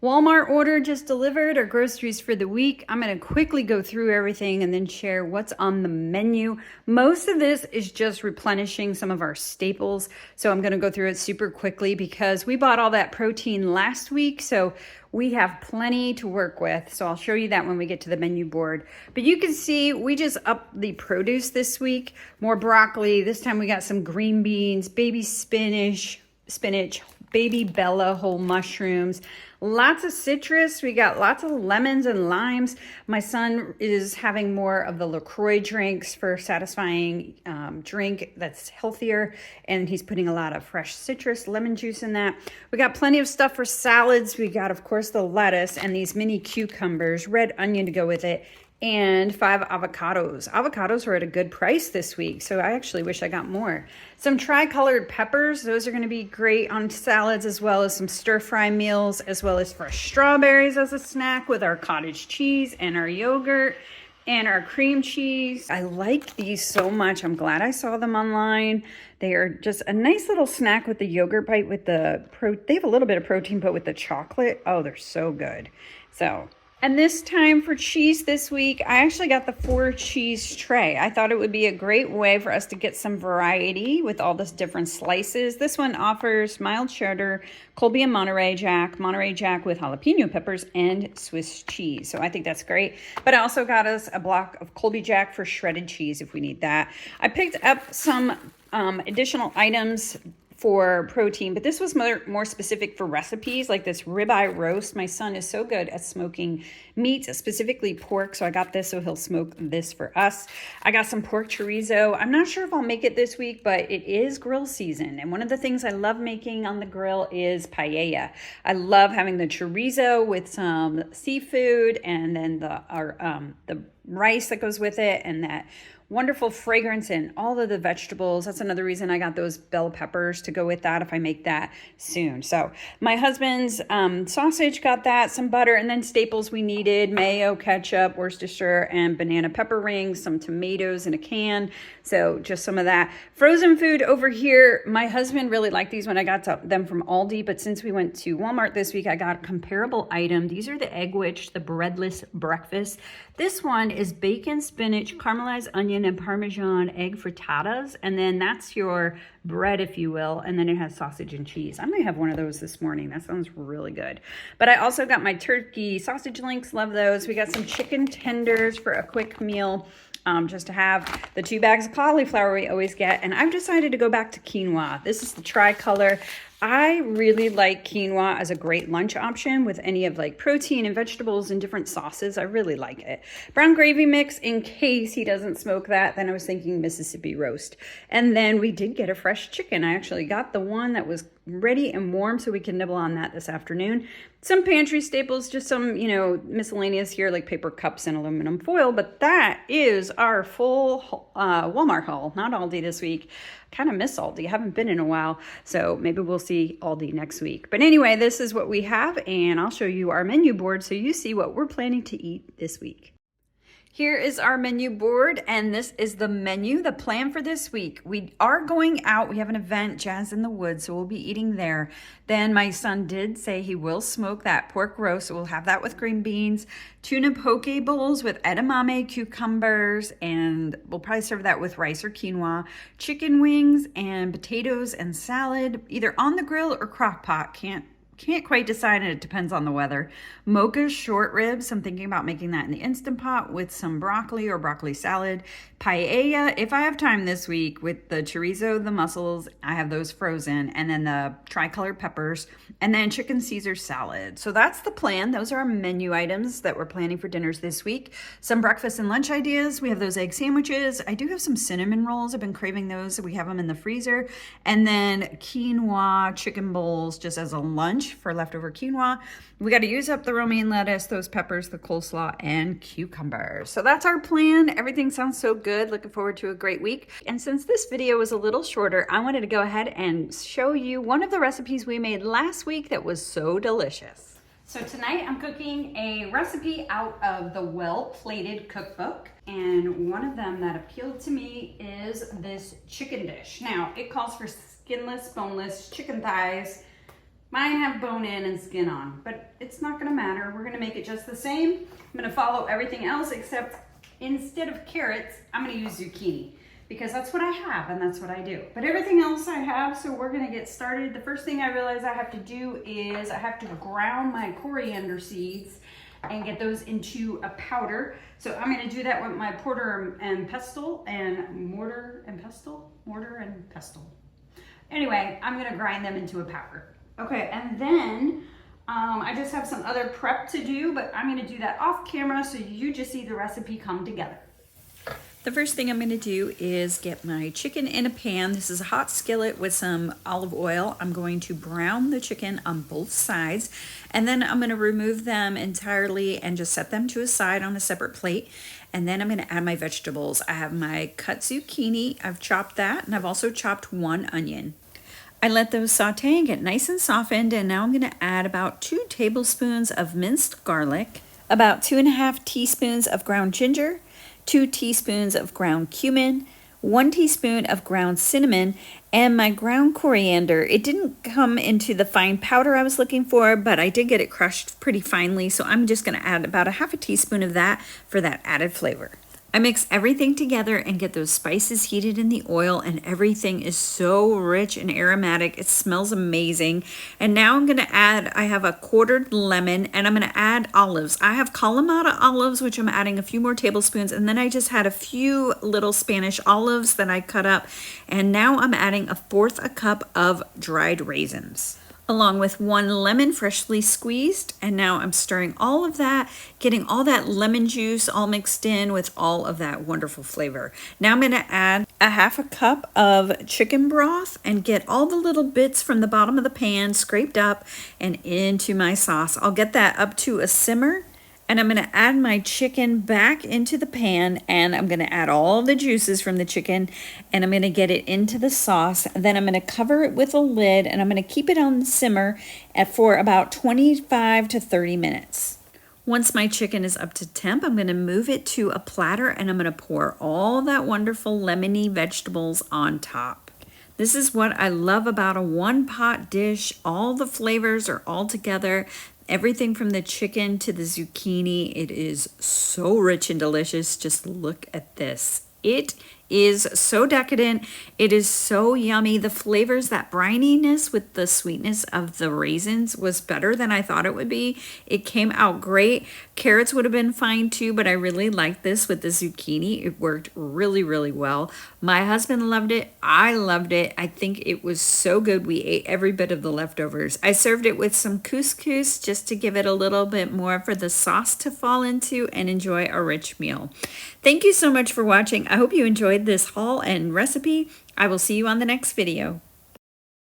Walmart order just delivered, our groceries for the week. I'm going to quickly go through everything and then share what's on the menu. Most of this is just replenishing some of our staples. So I'm going to go through it super quickly because we bought all that protein last week. So we have plenty to work with. So I'll show you that when we get to the menu board. But you can see we just upped the produce this week. More broccoli. This time we got some green beans, baby spinach, baby Bella whole mushrooms, lots of citrus. We got lots of lemons and limes. My son is having more of the LaCroix drinks for satisfying drink that's healthier, and he's putting a lot of fresh citrus, lemon juice in that. We got plenty of stuff for salads. We got, of course, the lettuce and these mini cucumbers, red onion to go with it, and 5 avocados. Avocados are at a good price this week, so I actually wish I got more. Some tri-colored peppers. Those are going to be great on salads, as well as some stir-fry meals, as well as fresh strawberries as a snack with our cottage cheese and our yogurt and our cream cheese. I like these so much. I'm glad I saw them online. They are just a nice little snack with the yogurt bite with the they have a little bit of protein, but with the chocolate. Oh, they're so good. And this time for cheese this week, I actually got the 4 cheese tray. I thought it would be a great way for us to get some variety with all this different slices. This one offers mild cheddar, Colby and Monterey Jack with jalapeno peppers, and Swiss cheese. So I think that's great. But I also got us a block of Colby Jack for shredded cheese if we need that. I picked up some additional items for protein, but this was more specific for recipes, like this ribeye roast. My son is so good at smoking meats, specifically pork, so I got this so he'll smoke this for us. I got some pork chorizo. I'm not sure if I'll make it this week, but it is grill season, and one of the things I love making on the grill is paella. I love having the chorizo with some seafood, and then the rice that goes with it, and that wonderful fragrance and all of the vegetables. That's another reason I got those bell peppers to go with that if I make that soon. So my husband's sausage got that, some butter, and then staples we needed: mayo, ketchup, Worcestershire, and banana pepper rings, some tomatoes in a can. So just some of that. Frozen food over here. My husband really liked these when I got them from Aldi, but since we went to Walmart this week, I got a comparable item. These are the Egg Witch, the breadless breakfast. This one is bacon, spinach, caramelized onion, and Parmesan egg frittatas. And then that's your bread, if you will. And then it has sausage and cheese. I might have one of those this morning. That sounds really good. But I also got my turkey sausage links. Love those. We got some chicken tenders for a quick meal. Just to have the 2 bags of cauliflower we always get. And I've decided to go back to quinoa. This is the tricolor. I really like quinoa as a great lunch option with any of like protein and vegetables and different sauces. I really like it. Brown gravy mix in case he doesn't smoke that. Then I was thinking Mississippi roast. And then we did get a fresh chicken. I actually got the one that was ready and warm so we can nibble on that this afternoon. Some pantry staples, just some, miscellaneous here like paper cups and aluminum foil. But that is our full Walmart haul. Not Aldi this week. Kind of miss Aldi. Haven't been in a while, so maybe we'll see Aldi next week. But anyway, this is what we have, and I'll show you our menu board so you see what we're planning to eat this week. Here is our menu board, and this is the menu, the plan for this week. We are going out. We have an event, Jazz in the Woods, so we'll be eating there. Then my son did say he will smoke that pork roast, so we'll have that with green beans, tuna poke bowls with edamame, cucumbers, and we'll probably serve that with rice or quinoa, chicken wings, and potatoes and salad, either on the grill or crock pot. Can't quite decide, and it depends on the weather. Mocha short ribs. I'm thinking about making that in the Instant Pot with some broccoli or broccoli salad. Paella, if I have time this week, with the chorizo, the mussels, I have those frozen, and then the tricolored peppers, and then chicken Caesar salad. So that's the plan. Those are our menu items that we're planning for dinners this week. Some breakfast and lunch ideas. We have those egg sandwiches. I do have some cinnamon rolls. I've been craving those, so we have them in the freezer. And then quinoa chicken bowls just as a lunch for leftover quinoa. We got to use up the romaine lettuce, those peppers, the coleslaw, and cucumbers. So that's our plan. Everything sounds so good. Looking forward to a great week. And since this video was a little shorter, I wanted to go ahead and show you one of the recipes we made last week that was so delicious. So tonight I'm cooking a recipe out of the Well Plated cookbook. And one of them that appealed to me is this chicken dish. Now, it calls for skinless, boneless chicken thighs, Mine have bone in and skin on, but it's not gonna matter. We're gonna make it just the same. I'm gonna follow everything else except instead of carrots, I'm gonna use zucchini because that's what I have and that's what I do. But everything else I have, so we're gonna get started. The first thing I realize I have to do is I have to ground my coriander seeds and get those into a powder. So I'm gonna do that with my mortar and pestle. Anyway, I'm gonna grind them into a powder. Okay, and then I just have some other prep to do, but I'm gonna do that off camera so you just see the recipe come together. The first thing I'm going to do is get my chicken in a pan. This is a hot skillet with some olive oil. I'm going to brown the chicken on both sides, and then I'm going to remove them entirely and just set them to a side on a separate plate. And then I'm going to add my vegetables. I have my cut zucchini. I've chopped that, and I've also chopped 1 onion. I let those saute and get nice and softened, and now I'm going to add about 2 tablespoons of minced garlic, about 2.5 teaspoons of ground ginger, 2 teaspoons of ground cumin, 1 teaspoon of ground cinnamon, and my ground coriander. It didn't come into the fine powder I was looking for, but I did get it crushed pretty finely, so I'm just going to add about 1/2 teaspoon of that for that added flavor. I mix everything together and get those spices heated in the oil, and everything is so rich and aromatic. It smells amazing. And now I'm going to add, I have a quartered lemon, and I'm going to add olives. I have Kalamata olives, which I'm adding a few more tablespoons, and then I just had a few little Spanish olives that I cut up, and now I'm adding 1/4 cup of dried raisins, along with 1 lemon freshly squeezed. And now I'm stirring all of that, getting all that lemon juice all mixed in with all of that wonderful flavor. Now I'm going to add 1/2 cup of chicken broth and get all the little bits from the bottom of the pan scraped up and into my sauce. I'll get that up to a simmer, and I'm going to add my chicken back into the pan, and I'm going to add all the juices from the chicken, and I'm going to get it into the sauce. Then I'm going to cover it with a lid, and I'm going to keep it on the simmer for about 25 to 30 minutes. Once my chicken is up to temp, I'm going to move it to a platter, and I'm going to pour all that wonderful lemony vegetables on top. This is what I love about a one-pot dish. All the flavors are all together. Everything from the chicken to the zucchini. It is so rich and delicious. Just look at this. It is so decadent. It is so yummy. The flavors, that brininess with the sweetness of the raisins was better than I thought it would be. It came out great. Carrots would have been fine too, but I really liked this with the zucchini. It worked really, really well. My husband loved it. I loved it. I think it was so good. We ate every bit of the leftovers. I served it with some couscous just to give it a little bit more for the sauce to fall into and enjoy a rich meal. Thank you so much for watching. I hope you enjoyed this haul and recipe. I will see you on the next video.